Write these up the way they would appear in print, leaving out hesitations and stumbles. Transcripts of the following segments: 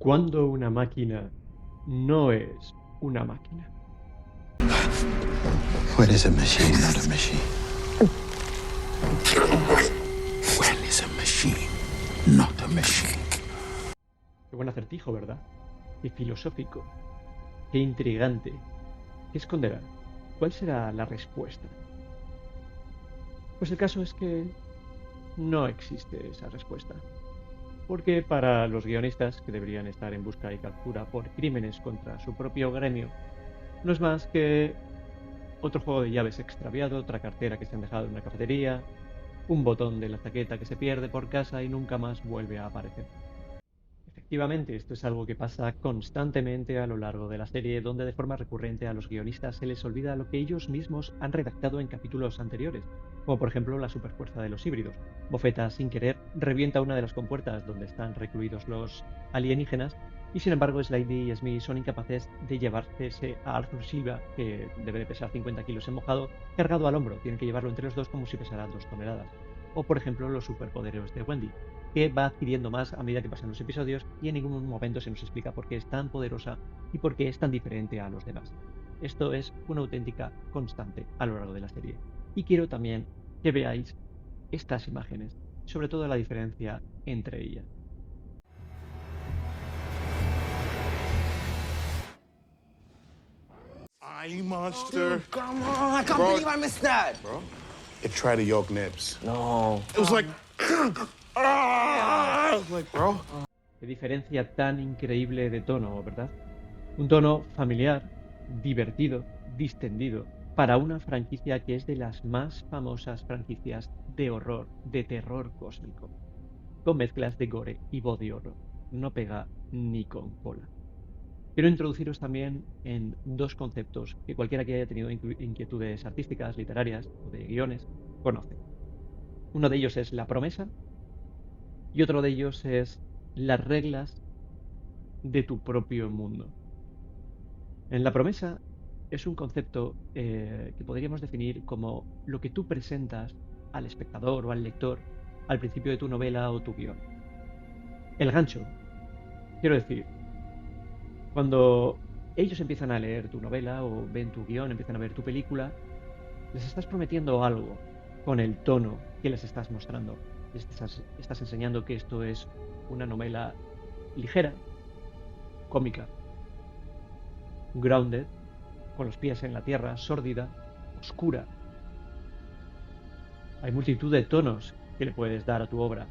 Cuando una máquina no es una máquina. When is a machine not a machine? When is a machine not a machine? Qué buen acertijo, ¿verdad? Qué filosófico, qué intrigante. ¿Qué esconderá? ¿Cuál será la respuesta? Pues el caso es que no existe esa respuesta. Porque para los guionistas, que deberían estar en busca y captura por crímenes contra su propio gremio, no es más que otro juego de llaves extraviado, otra cartera que se han dejado en una cafetería, un botón de la chaqueta que se pierde por casa y nunca más vuelve a aparecer. Efectivamente, esto es algo que pasa constantemente a lo largo de la serie, donde de forma recurrente a los guionistas se les olvida lo que ellos mismos han redactado en capítulos anteriores, como por ejemplo la superfuerza de los híbridos. Bofeta, sin querer, revienta una de las compuertas donde están recluidos los alienígenas, y sin embargo Slady y Smith son incapaces de llevarse a Arthur Silva, que debe de pesar 50 kilos en mojado, cargado al hombro. Tienen que llevarlo entre los dos como si pesara 2 toneladas. O por ejemplo los superpoderes de Wendy, que va adquiriendo más a medida que pasan los episodios y en ningún momento se nos explica por qué es tan poderosa y por qué es tan diferente a los demás. Esto es una auténtica constante a lo largo de la serie. Y quiero también que veáis estas imágenes, sobre todo la diferencia entre ellas. Ay, monster. Dude, come on. I can't Bro. believe I missed that. Bro, it tried to yoke Nibs. No. It was like, I was like, bro. Qué diferencia tan increíble de tono, ¿verdad? Un tono familiar, divertido, distendido, para una franquicia que es de las más famosas franquicias de horror, de terror cósmico, con mezclas de gore y body horror. No pega ni con cola. Quiero introduciros también en dos conceptos que cualquiera que haya tenido inquietudes artísticas, literarias o de guiones conoce. Uno de ellos es la promesa y otro de ellos es las reglas de tu propio mundo. En la promesa es un concepto que podríamos definir como lo que tú presentas al espectador o al lector al principio de tu novela o tu guión. El gancho, quiero decir, cuando ellos empiezan a leer tu novela o ven tu guión, empiezan a ver tu película, les estás prometiendo algo con el tono que les estás mostrando. Les estás enseñando que esto es una novela ligera, cómica, grounded, con los pies en la tierra, sórdida, oscura. Hay multitud de tonos que le puedes dar a tu obra,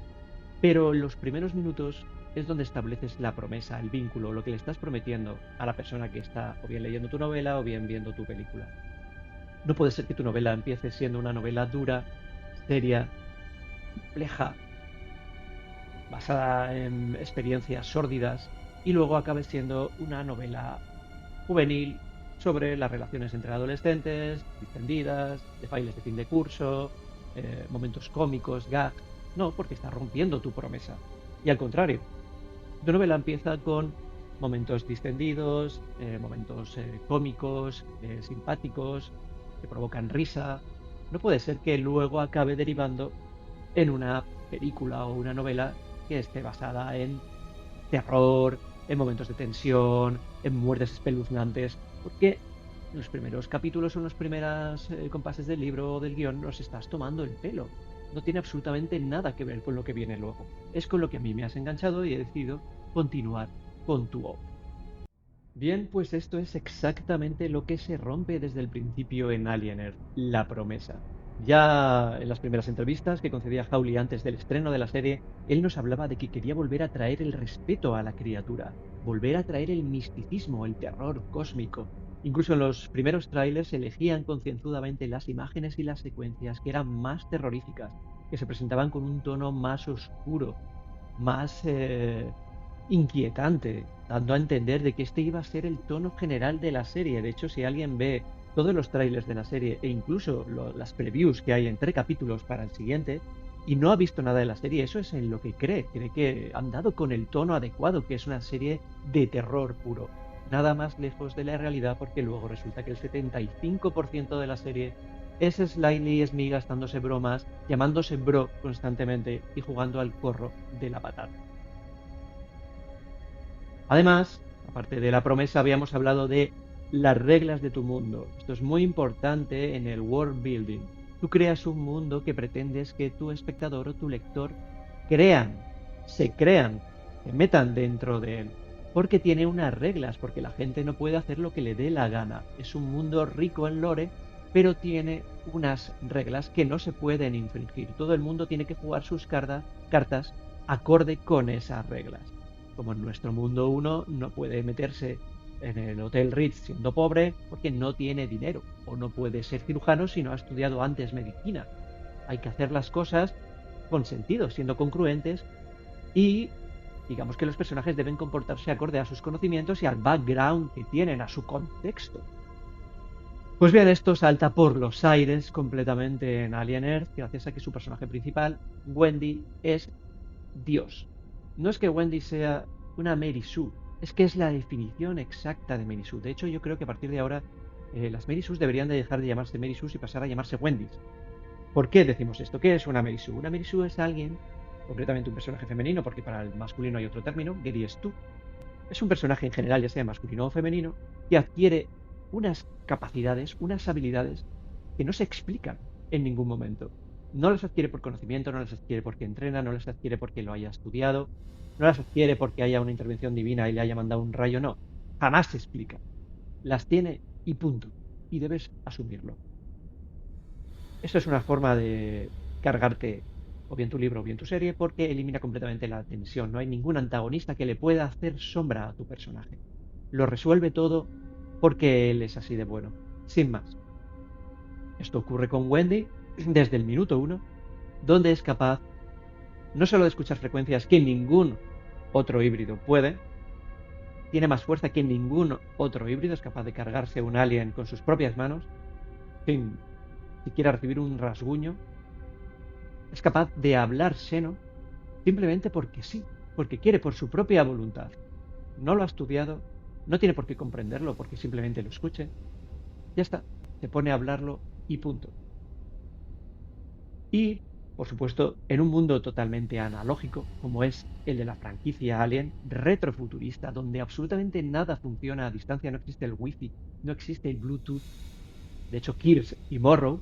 pero los primeros minutos es donde estableces la promesa, el vínculo, lo que le estás prometiendo a la persona que está o bien leyendo tu novela o bien viendo tu película. No puede ser que tu novela empiece siendo una novela dura, seria, compleja, basada en experiencias sórdidas, y luego acabe siendo una novela juvenil sobre las relaciones entre adolescentes, distendidas, de bailes de fin de curso, momentos cómicos, gag. No, porque está rompiendo tu promesa. Y al contrario, tu novela empieza con momentos distendidos, momentos cómicos, simpáticos, que provocan risa. No puede ser que luego acabe derivando en una película o una novela que esté basada en terror, en momentos de tensión, en muertes espeluznantes, porque en los primeros capítulos o en los primeros compases del libro o del guión nos estás tomando el pelo. No tiene absolutamente nada que ver con lo que viene luego. Es con lo que a mí me has enganchado y he decidido continuar con tu obra. Bien, pues esto es exactamente lo que se rompe desde el principio en Alien Earth, la promesa. Ya en las primeras entrevistas que concedía Hawley antes del estreno de la serie, él nos hablaba de que quería volver a traer el respeto a la criatura, volver a traer el misticismo, el terror cósmico. Incluso en los primeros trailers elegían concienzudamente las imágenes y las secuencias que eran más terroríficas, que se presentaban con un tono más oscuro, más inquietante, dando a entender de que este iba a ser el tono general de la serie. De hecho, si alguien ve todos los trailers de la serie e incluso las previews que hay entre capítulos para el siguiente y no ha visto nada de la serie, eso es en lo que cree que han dado con el tono adecuado, que es una serie de terror puro. Nada más lejos de la realidad, porque luego resulta que el 75% de la serie es Slightly Smith gastándose bromas, llamándose bro constantemente y jugando al corro de la patata. Además, aparte de la promesa, habíamos hablado de las reglas de tu mundo. Esto es muy importante en el world building. Tú creas un mundo que pretendes que tu espectador o tu lector se metan dentro de él. Porque tiene unas reglas, porque la gente no puede hacer lo que le dé la gana. Es un mundo rico en lore, pero tiene unas reglas que no se pueden infringir. Todo el mundo tiene que jugar sus cartas acorde con esas reglas. Como en nuestro mundo uno no puede meterse en el Hotel Ritz siendo pobre porque no tiene dinero, o no puede ser cirujano si no ha estudiado antes medicina. Hay que hacer las cosas con sentido, siendo congruentes, y digamos que los personajes deben comportarse acorde a sus conocimientos y al background que tienen, a su contexto. Pues bien, esto salta por los aires completamente en Alien Earth, gracias a que su personaje principal, Wendy, es Dios. No es que Wendy sea una Mary Sue, es que es la definición exacta de Mary Sue. De hecho, yo creo que a partir de ahora las Mary Sues deberían de dejar de llamarse Mary Sues y pasar a llamarse Wendy's. ¿Por qué decimos esto? ¿Qué es una Mary Sue? Una Mary Sue es alguien, concretamente un personaje femenino, porque para el masculino hay otro término, Gary Stu. Es un personaje en general, ya sea masculino o femenino, que adquiere unas capacidades, unas habilidades que no se explican en ningún momento. No las adquiere por conocimiento, no las adquiere porque entrena, no las adquiere porque lo haya estudiado, no las adquiere porque haya una intervención divina y le haya mandado un rayo, no. Jamás se explica. Las tiene y punto. Y debes asumirlo. Esto es una forma de cargarte o bien tu libro o bien tu serie, porque elimina completamente la tensión. No hay ningún antagonista que le pueda hacer sombra a tu personaje. Lo resuelve todo porque él es así de bueno, sin más. Esto ocurre con Wendy desde el minuto 1, donde es capaz no solo de escuchar frecuencias que ningún otro híbrido puede, tiene más fuerza que ningún otro híbrido, es capaz de cargarse un alien con sus propias manos, sin siquiera recibir un rasguño. Es capaz de hablar Xeno simplemente porque sí, porque quiere, por su propia voluntad. No lo ha estudiado, no tiene por qué comprenderlo porque simplemente lo escuche. Ya está, se pone a hablarlo y punto. Y, por supuesto, en un mundo totalmente analógico, como es el de la franquicia Alien, retrofuturista, donde absolutamente nada funciona a distancia, no existe el Wi-Fi, no existe el Bluetooth. De hecho, Kirsch y Morrow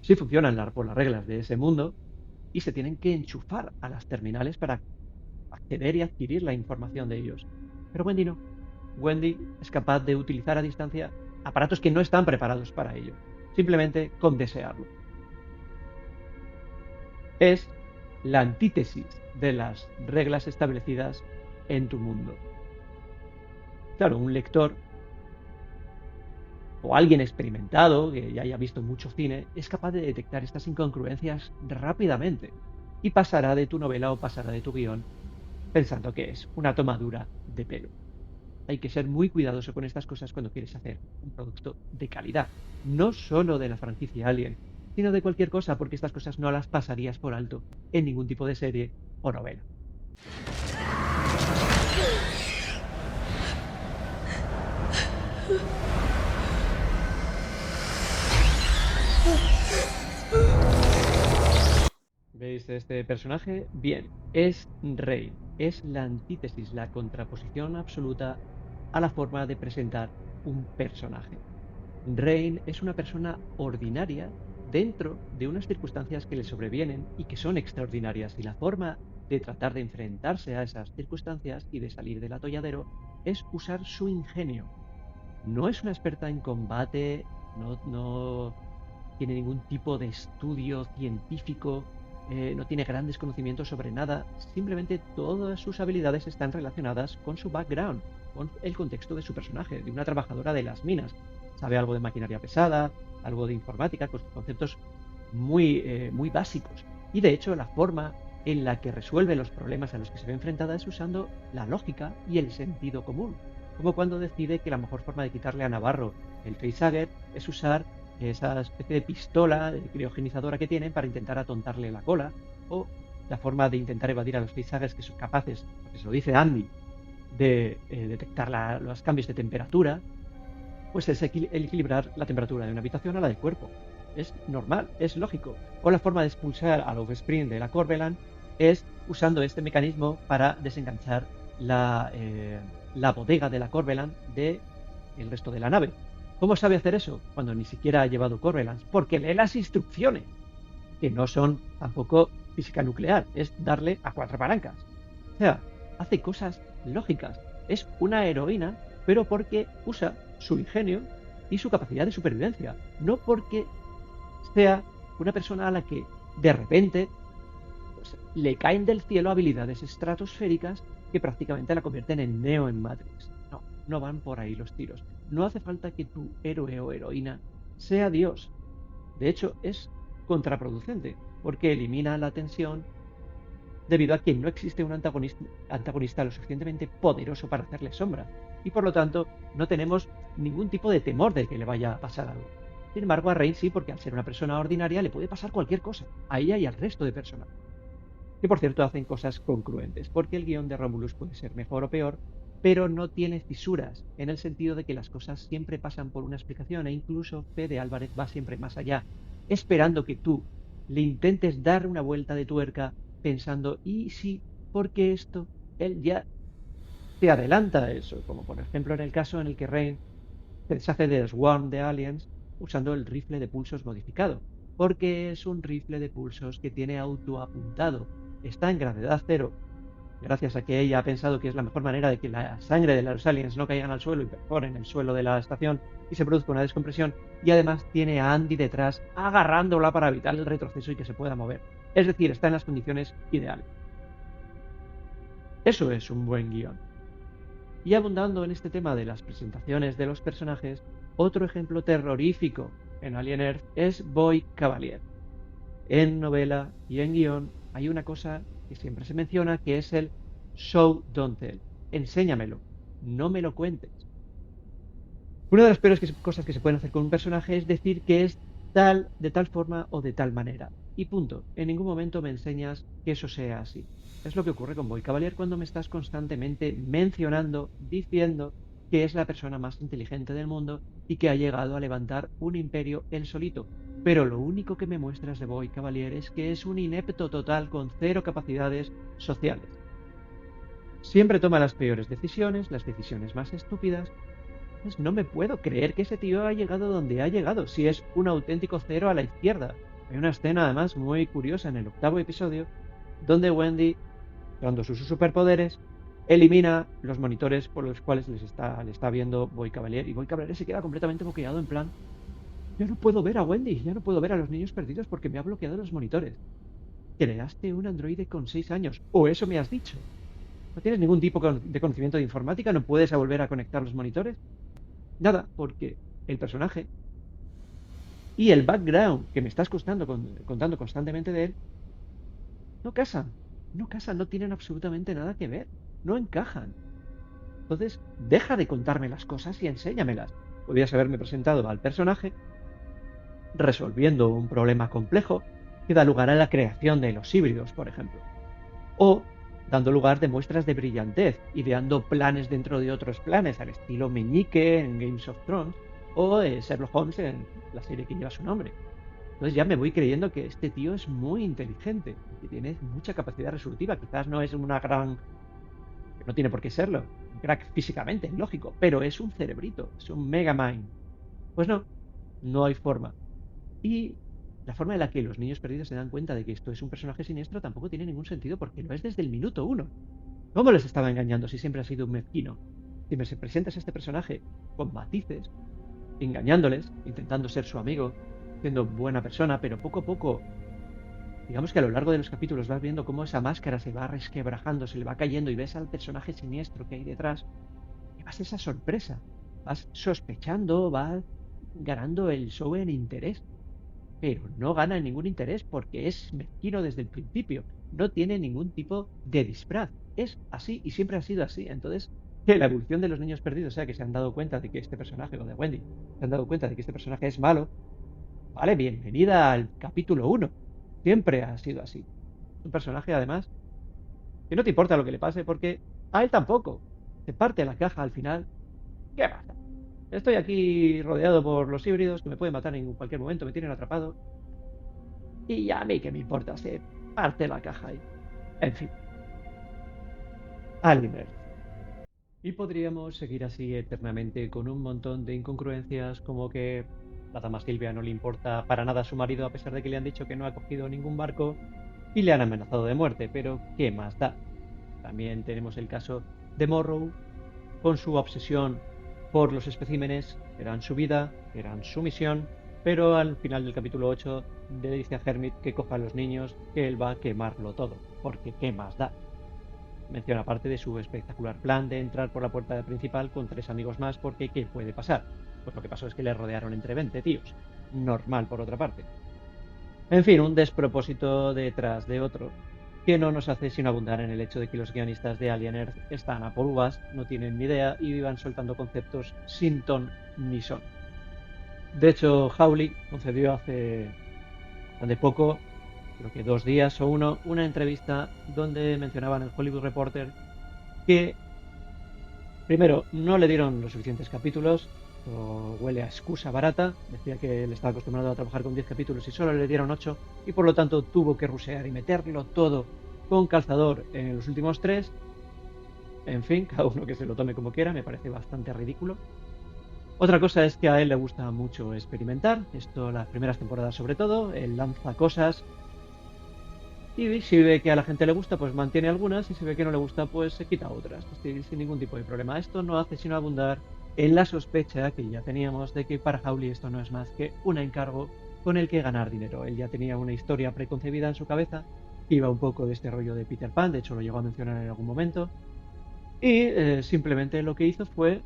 sí funcionan por las reglas de ese mundo y se tienen que enchufar a las terminales para acceder y adquirir la información de ellos. Pero Wendy no. Wendy es capaz de utilizar a distancia aparatos que no están preparados para ello, simplemente con desearlo. Es la antítesis de las reglas establecidas en tu mundo. Claro, un lector o alguien experimentado, que ya haya visto mucho cine, es capaz de detectar estas incongruencias rápidamente y pasará de tu novela o pasará de tu guión pensando que es una tomadura de pelo. Hay que ser muy cuidadoso con estas cosas cuando quieres hacer un producto de calidad, no solo de la franquicia Alien, sino de cualquier cosa, porque estas cosas no las pasarías por alto en ningún tipo de serie o novela. ¿Veis este personaje? Bien, es Rey, es la antítesis, la contraposición absoluta a la forma de presentar un personaje. Rain es una persona ordinaria dentro de unas circunstancias que le sobrevienen y que son extraordinarias, y la forma de tratar de enfrentarse a esas circunstancias y de salir del atolladero es usar su ingenio. No es una experta en combate, no tiene ningún tipo de estudio científico, no tiene grandes conocimientos sobre nada, simplemente todas sus habilidades están relacionadas con su background, con el contexto de su personaje, de una trabajadora de las minas. Sabe algo de maquinaria pesada, algo de informática, con conceptos muy básicos. Y de hecho, la forma en la que resuelve los problemas a los que se ve enfrentada es usando la lógica y el sentido común. Como cuando decide que la mejor forma de quitarle a Navarro el facehugger es usar esa especie de pistola criogenizadora que tienen para intentar atontarle la cola, o la forma de intentar evadir a los facehuggers que son capaces, porque se lo dice Andy, de detectar los cambios de temperatura, pues es el equilibrar la temperatura de una habitación a la del cuerpo. Es normal, es lógico. O la forma de expulsar al Offspring de la Corbelan es usando este mecanismo para desenganchar la bodega de la Corveland de el resto de la nave. ¿Cómo sabe hacer eso? Cuando ni siquiera ha llevado Corvelands. Porque lee las instrucciones, que no son tampoco física nuclear, es darle a 4 palancas. O sea, hace cosas lógicas. Es una heroína, pero porque usa su ingenio y su capacidad de supervivencia. No porque sea una persona a la que de repente pues, le caen del cielo habilidades estratosféricas que prácticamente la convierten en Neo en Matrix. No, no van por ahí los tiros. No hace falta que tu héroe o heroína sea Dios. De hecho, es contraproducente, porque elimina la tensión debido a que no existe un antagonista lo suficientemente poderoso para hacerle sombra, y por lo tanto no tenemos ningún tipo de temor de que le vaya a pasar algo. Sin embargo, a Rain sí, porque al ser una persona ordinaria le puede pasar cualquier cosa, a ella y al resto de personas. Que por cierto hacen cosas congruentes, porque el guión de Romulus puede ser mejor o peor, pero no tiene fisuras, en el sentido de que las cosas siempre pasan por una explicación, e incluso Fede Álvarez va siempre más allá, esperando que tú le intentes dar una vuelta de tuerca pensando, ¿y si? ¿Por qué esto? Él ya te adelanta a eso, como por ejemplo en el caso en el que Rain se deshace del Swarm de Aliens usando el rifle de pulsos modificado, porque es un rifle de pulsos que tiene autoapuntado, está en gravedad cero, gracias a que ella ha pensado que es la mejor manera de que la sangre de los aliens no caigan al suelo y perforen el suelo de la estación y se produzca una descompresión, y además tiene a Andy detrás agarrándola para evitar el retroceso y que se pueda mover. Es decir, está en las condiciones ideales. Eso es un buen guión. Y abundando en este tema de las presentaciones de los personajes, otro ejemplo terrorífico en Alien Earth es Boy Cavalier. En novela y en guión hay una cosa que siempre se menciona, que es el show don't tell. Enséñamelo, no me lo cuentes. Una de las peores cosas que se pueden hacer con un personaje es decir que es tal, de tal forma o de tal manera. Y punto. En ningún momento me enseñas que eso sea así. Es lo que ocurre con Boy Cavalier cuando me estás constantemente mencionando, diciendo que es la persona más inteligente del mundo y que ha llegado a levantar un imperio él solito. Pero lo único que me muestras de Boy Cavalier es que es un inepto total con 0 capacidades sociales. Siempre toma las peores decisiones, las decisiones más estúpidas. Pues no me puedo creer que ese tío ha llegado donde ha llegado, si es un auténtico 0 a la izquierda. Hay una escena además muy curiosa en el 8º episodio, donde Wendy, dando sus superpoderes, elimina los monitores por los cuales le está viendo Boy Cavalier, y Boy Cavalier se queda completamente bloqueado en plan, ya no puedo ver a Wendy, ya no puedo ver a los niños perdidos porque me ha bloqueado los monitores. Creaste un androide con 6 años, o eso me has dicho. ¿No tienes ningún tipo de conocimiento de informática? ¿No puedes volver a conectar los monitores? Nada, porque el personaje y el background que me estás contando constantemente de él no casan, no tienen absolutamente nada que ver, no encajan. Entonces, deja de contarme las cosas y enséñamelas. Podrías haberme presentado al personaje resolviendo un problema complejo que da lugar a la creación de los híbridos, por ejemplo. O dando lugar de muestras de brillantez, ideando planes dentro de otros planes, al estilo Meñique en Games of Thrones, o Sherlock Holmes en la serie que lleva su nombre. Entonces ya me voy creyendo que este tío es muy inteligente, que tiene mucha capacidad resolutiva. Quizás no es una gran... no tiene por qué serlo, un crack físicamente, lógico, pero es un cerebrito, es un mega mind. Pues no, no hay forma. Y la forma en la que los niños perdidos se dan cuenta de que esto es un personaje siniestro tampoco tiene ningún sentido, porque lo es desde el minuto 1. ¿Cómo les estaba engañando si siempre ha sido un mezquino? Si me presentas a este personaje con matices, engañándoles, intentando ser su amigo, siendo buena persona, pero poco a poco, digamos que a lo largo de los capítulos vas viendo cómo esa máscara se va resquebrajando, se le va cayendo y ves al personaje siniestro que hay detrás, y vas esa sorpresa, vas sospechando, vas ganando el show en interés, pero no gana ningún interés porque es mezquino desde el principio, no tiene ningún tipo de disfraz, es así y siempre ha sido así. Entonces, que la evolución de los niños perdidos sea que se han dado cuenta de que este personaje, o de Wendy, se han dado cuenta de que este personaje es malo, vale, bienvenida al capítulo 1, siempre ha sido así. Es un personaje además que no te importa lo que le pase porque a él tampoco, se parte la caja al final, ¿qué pasa? Estoy aquí rodeado por los híbridos que me pueden matar en cualquier momento, me tienen atrapado. Y a mí que me importa, se parte la caja ahí. En fin. Alien Earth. Y podríamos seguir así eternamente con un montón de incongruencias como que la dama Silvia no le importa para nada a su marido a pesar de que le han dicho que no ha cogido ningún barco y le han amenazado de muerte, pero ¿qué más da? También tenemos el caso de Morrow con su obsesión por los especímenes, que eran su vida, que eran su misión, pero al final del capítulo 8 le dice a Hermit que coja a los niños, que él va a quemarlo todo, porque ¿qué más da? Menciona parte de su espectacular plan de entrar por la puerta principal con 3 amigos más, porque ¿qué puede pasar? Pues lo que pasó es que le rodearon entre 20 tíos. Normal, por otra parte. En fin, un despropósito detrás de otro, que no nos hace sino abundar en el hecho de que los guionistas de Alien Earth están a por uvas, no tienen ni idea y vivan soltando conceptos sin ton ni son. De hecho, Hawley concedió hace poco, creo que 2 días o una entrevista donde mencionaban en el Hollywood Reporter que, primero, no le dieron los suficientes capítulos, o huele a excusa barata, decía que él estaba acostumbrado a trabajar con 10 capítulos y solo le dieron 8, y por lo tanto tuvo que rusear y meterlo todo con calzador en los últimos 3. En fin, cada uno que se lo tome como quiera, me parece bastante ridículo. Otra cosa es que a él le gusta mucho experimentar, esto las primeras temporadas sobre todo, él lanza cosas y si ve que a la gente le gusta, pues mantiene algunas, y si ve que no le gusta, pues se quita otras, sin ningún tipo de problema. Esto no hace sino abundar en la sospecha que ya teníamos de que para Hawley esto no es más que un encargo con el que ganar dinero. Él ya tenía una historia preconcebida en su cabeza, que iba un poco de este rollo de Peter Pan, de hecho lo llegó a mencionar en algún momento, y simplemente lo que hizo fue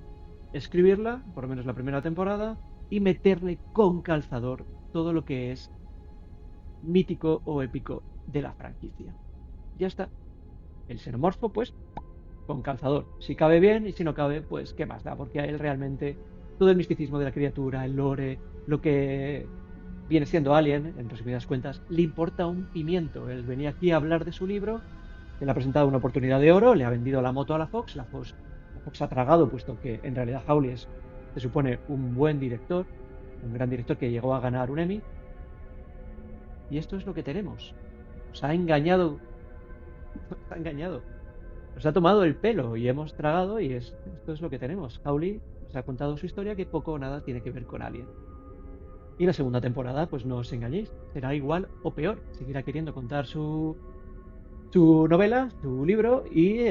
escribirla, por lo menos la primera temporada, y meterle con calzador todo lo que es mítico o épico de la franquicia. Ya está. El xenomorfo, pues, con calzador. Si cabe bien y si no cabe, pues qué más da, porque a él realmente todo el misticismo de la criatura, el lore, lo que viene siendo Alien, en resumidas cuentas, le importa un pimiento. Él venía aquí a hablar de su libro, que le ha presentado una oportunidad de oro, le ha vendido la moto a la Fox ha tragado, puesto que en realidad Hawley es, se supone, un buen director, un gran director que llegó a ganar un Emmy, y esto es lo que tenemos. Nos ha engañado, nos ha tomado el pelo y hemos tragado y esto es lo que tenemos. Hawley nos ha contado su historia que poco o nada tiene que ver con Alien. Y la segunda temporada, pues no os engañéis, será igual o peor. Seguirá queriendo contar su novela, su libro, y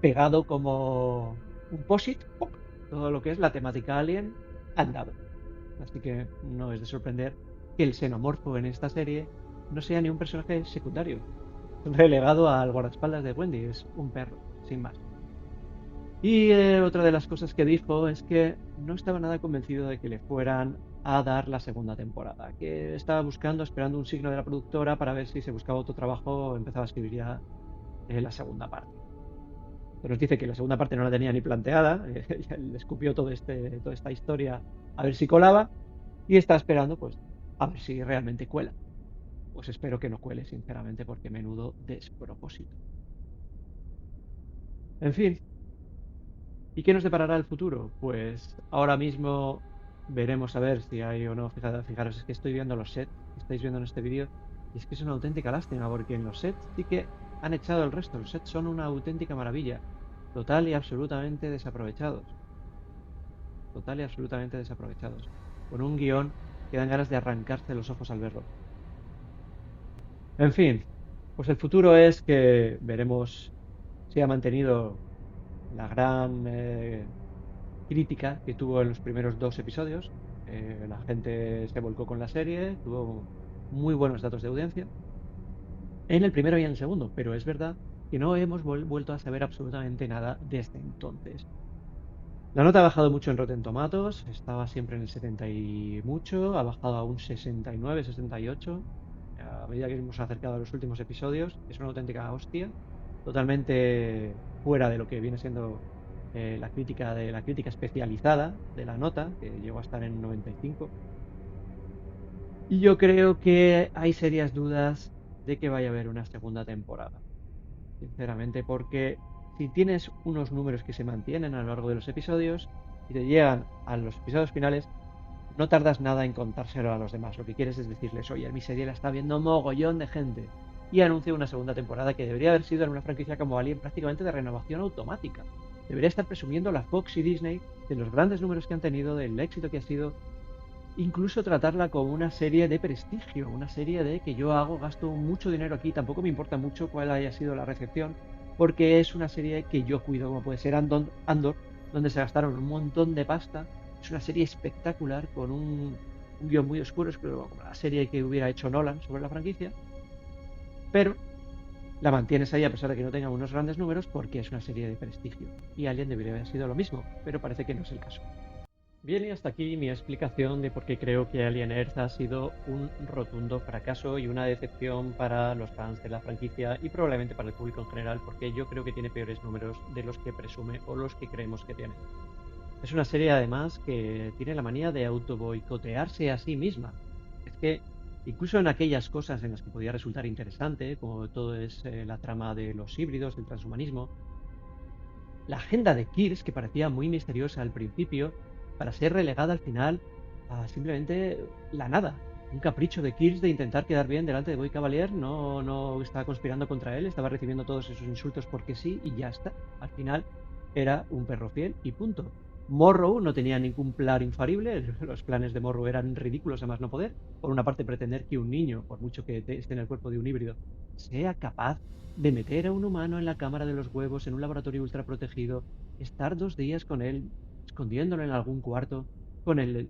pegado como un post-it, todo lo que es la temática Alien andado. Así que no es de sorprender que el xenomorfo en esta serie no sea ni un personaje secundario, relegado al guardaespaldas de Wendy, es un perro, sin más. Y otra de las cosas que dijo es que no estaba nada convencido de que le fueran a dar la segunda temporada, que estaba esperando un signo de la productora para ver si se buscaba otro trabajo o empezaba a escribir ya la segunda parte. Pero nos dice que la segunda parte no la tenía ni planteada, le escupió toda esta historia a ver si colaba, y está esperando pues a ver si realmente cuela. Pues espero que no cuele, sinceramente, porque menudo despropósito. En fin, ¿y qué nos deparará el futuro? Pues ahora mismo veremos a ver si hay o no. Fijaros, es que estoy viendo los sets que estáis viendo en este vídeo, y es que es una auténtica lástima, porque en los sets sí que han echado el resto. Los sets son una auténtica maravilla, total y absolutamente desaprovechados. Total y absolutamente desaprovechados. Con un guión que dan ganas de arrancarse los ojos al verlo. En fin, pues el futuro es que veremos si ha mantenido la gran crítica que tuvo en los primeros 2 episodios. La gente se volcó con la serie, tuvo muy buenos datos de audiencia en el primero y en el segundo, pero es verdad que no hemos vuelto a saber absolutamente nada desde entonces. La nota ha bajado mucho en Rotten Tomatoes, estaba siempre en el 70 y mucho, ha bajado a un 69, 68, a medida que hemos acercado a los últimos episodios. Es una auténtica hostia, totalmente fuera de lo que viene siendo la crítica especializada de la nota, que llegó a estar en 95. Y yo creo que hay serias dudas de que vaya a haber una segunda temporada, sinceramente, porque si tienes unos números que se mantienen a lo largo de los episodios y te llegan a los episodios finales, no tardas nada en contárselo a los demás. Lo que quieres es decirles, oye, mi serie la está viendo mogollón de gente, y anuncia una segunda temporada que debería haber sido en una franquicia como Alien prácticamente de renovación automática. Debería estar presumiendo la Fox y Disney de los grandes números que han tenido, del éxito que ha sido, incluso tratarla como una serie de prestigio, una serie de que yo hago, gasto mucho dinero aquí, tampoco me importa mucho cuál haya sido la recepción, porque es una serie que yo cuido, como puede ser Andor, donde se gastaron un montón de pasta. Es una serie espectacular, con un guión muy oscuro, es como la serie que hubiera hecho Nolan sobre la franquicia, pero la mantienes ahí a pesar de que no tenga unos grandes números porque es una serie de prestigio. Y Alien debería haber sido lo mismo, pero parece que no es el caso. Bien, y hasta aquí mi explicación de por qué creo que Alien Earth ha sido un rotundo fracaso y una decepción para los fans de la franquicia y probablemente para el público en general, porque yo creo que tiene peores números de los que presume o los que creemos que tiene. Es una serie además que tiene la manía de autoboicotearse a sí misma. Es que incluso en aquellas cosas en las que podía resultar interesante, como todo es la trama de los híbridos, el transhumanismo, la agenda de Kirsch, que parecía muy misteriosa al principio, para ser relegada al final a simplemente la nada. Un capricho de Kirsch de intentar quedar bien delante de Boy Cavalier, no estaba conspirando contra él, estaba recibiendo todos esos insultos porque sí y ya está. Al final era un perro fiel y punto. Morrow no tenía ningún plan infalible, los planes de Morrow eran ridículos a más no poder. Por una parte, pretender que un niño, por mucho que esté en el cuerpo de un híbrido, sea capaz de meter a un humano en la cámara de los huevos en un laboratorio ultra protegido, estar 2 días con él, escondiéndolo en algún cuarto, con el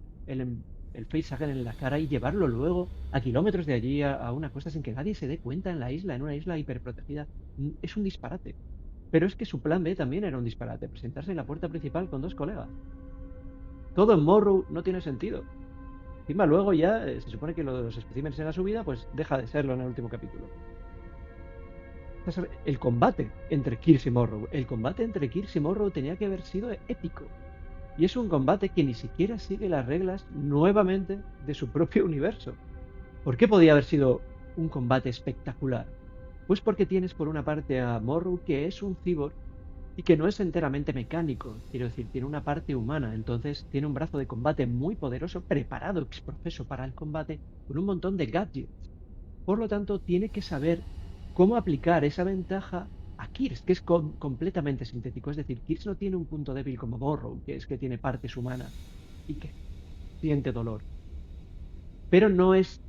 facehugger en la cara y llevarlo luego a kilómetros de allí a una costa sin que nadie se dé cuenta en la isla, en una isla hiperprotegida. Es un disparate. Pero es que su plan B también era un disparate, presentarse en la puerta principal con 2 colegas. Todo en Morrow no tiene sentido. Encima luego ya se supone que lo de los especímenes en la subida pues deja de serlo en el último capítulo. El combate entre Kirsch y Morrow. El combate entre Kirsch y Morrow tenía que haber sido épico. Y es un combate que ni siquiera sigue las reglas nuevamente de su propio universo. ¿Por qué podía haber sido un combate espectacular? Pues porque tienes por una parte a Morrow, que es un cyborg y que no es enteramente mecánico, quiero decir, tiene una parte humana, entonces tiene un brazo de combate muy poderoso, preparado exprofeso para el combate, con un montón de gadgets. Por lo tanto, tiene que saber cómo aplicar esa ventaja a Kirsch, que es completamente sintético. Es decir, Kirsch no tiene un punto débil como Morrow, que es que tiene partes humanas y que siente dolor. Pero no es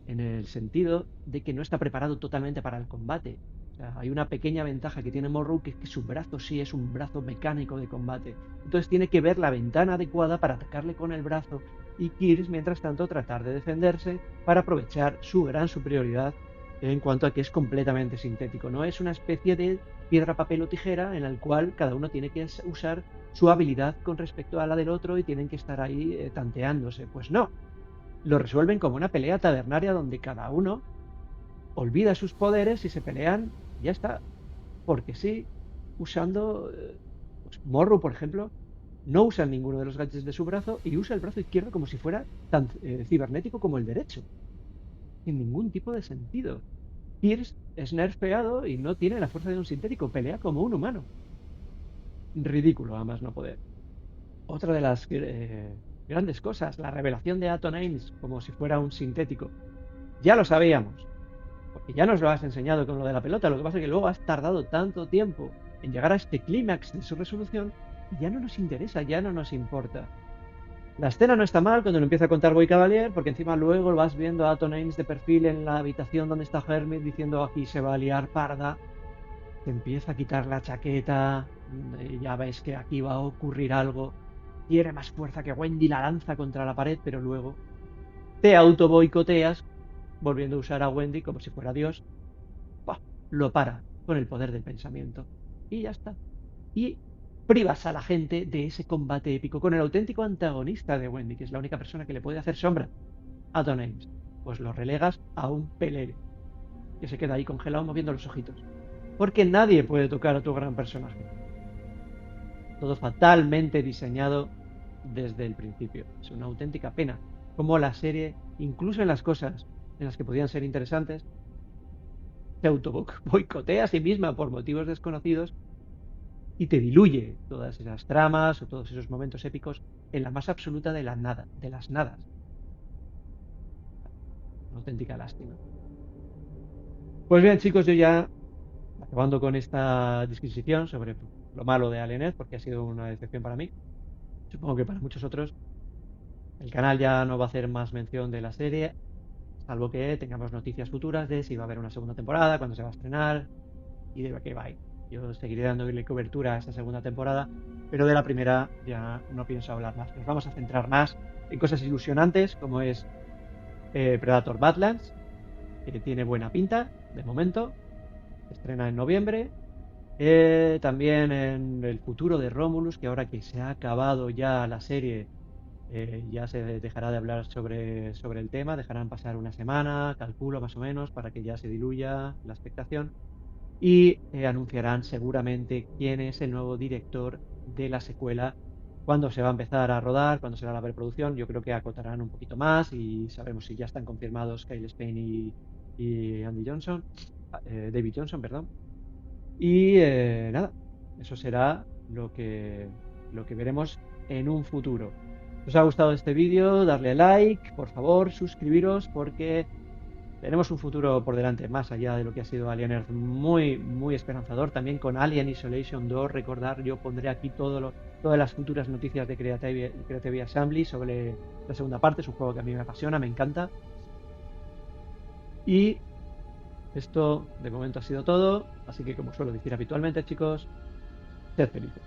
en el sentido de que no está preparado totalmente para el combate. O sea, hay una pequeña ventaja que tiene Morrow, que es que su brazo sí es un brazo mecánico de combate. Entonces tiene que ver la ventana adecuada para atacarle con el brazo y Kirsch, mientras tanto, tratar de defenderse para aprovechar su gran superioridad en cuanto a que es completamente sintético. No es una especie de piedra, papel o tijera en el cual cada uno tiene que usar su habilidad con respecto a la del otro y tienen que estar ahí tanteándose. Pues no, lo resuelven como una pelea tabernaria donde cada uno olvida sus poderes y se pelean, ya está, porque sí, usando pues Morrow, por ejemplo, no usa ninguno de los gadgets de su brazo y usa el brazo izquierdo como si fuera tan cibernético como el derecho, sin ningún tipo de sentido. Pierce es nerfeado y no tiene la fuerza de un sintético, pelea como un humano. Ridículo, a más no poder. Otra de las grandes cosas, la revelación de Aton Ames como si fuera un sintético. Ya lo sabíamos, porque ya nos lo has enseñado con lo de la pelota, lo que pasa es que luego has tardado tanto tiempo en llegar a este clímax de su resolución y ya no nos interesa, ya no nos importa. La escena no está mal cuando lo empieza a contar Boy Cavalier, porque encima luego lo vas viendo a Aton Ames de perfil en la habitación donde está Hermit diciendo aquí se va a liar parda, te empieza a quitar la chaqueta, ya ves que aquí va a ocurrir algo, tiene más fuerza que Wendy, la lanza contra la pared, pero luego te auto boicoteas volviendo a usar a Wendy como si fuera Dios. ¡Pah! Lo para con el poder del pensamiento y ya está. Y privas a la gente de ese combate épico con el auténtico antagonista de Wendy, que es la única persona que le puede hacer sombra a Don Ames. Pues lo relegas a un pelele que se queda ahí congelado moviendo los ojitos, porque nadie puede tocar a tu gran personaje. Todo fatalmente diseñado desde el principio. Es una auténtica pena como la serie, incluso en las cosas en las que podían ser interesantes, se auto-boicotea a sí misma por motivos desconocidos y te diluye todas esas tramas o todos esos momentos épicos en la más absoluta de la nada, de las nadas. Una auténtica lástima. Pues bien, chicos, yo ya acabando con esta disquisición sobre lo malo de Alien Edge, porque ha sido una decepción para mí. Supongo que para muchos otros. El canal ya no va a hacer más mención de la serie, salvo que tengamos noticias futuras de si va a haber una segunda temporada, cuándo se va a estrenar y de qué va a ir. Yo seguiré dándole cobertura a esta segunda temporada, pero de la primera ya no pienso hablar más. Nos vamos a centrar más en cosas ilusionantes, como es Predator Badlands, que tiene buena pinta, de momento. Se estrena en noviembre. También en el futuro de Romulus, que ahora que se ha acabado ya la serie, ya se dejará de hablar sobre el tema, dejarán pasar una semana, calculo más o menos, para que ya se diluya la expectación. Y anunciarán seguramente quién es el nuevo director de la secuela, cuándo se va a empezar a rodar, cuándo será la preproducción. Yo creo que acotarán un poquito más y sabremos si ya están confirmados Kyle Spain y Andy Johnson, David Johnson, perdón. Y nada, eso será lo que veremos en un futuro. Si os ha gustado este vídeo, darle like, por favor, suscribiros, porque tenemos un futuro por delante más allá de lo que ha sido Alien Earth, muy, muy esperanzador. También con Alien Isolation 2, recordar, yo pondré aquí todas las futuras noticias de Creative Assembly sobre la segunda parte. Es un juego que a mí me apasiona, me encanta. Y esto de momento ha sido todo, así que como suelo decir habitualmente, chicos, sed felices.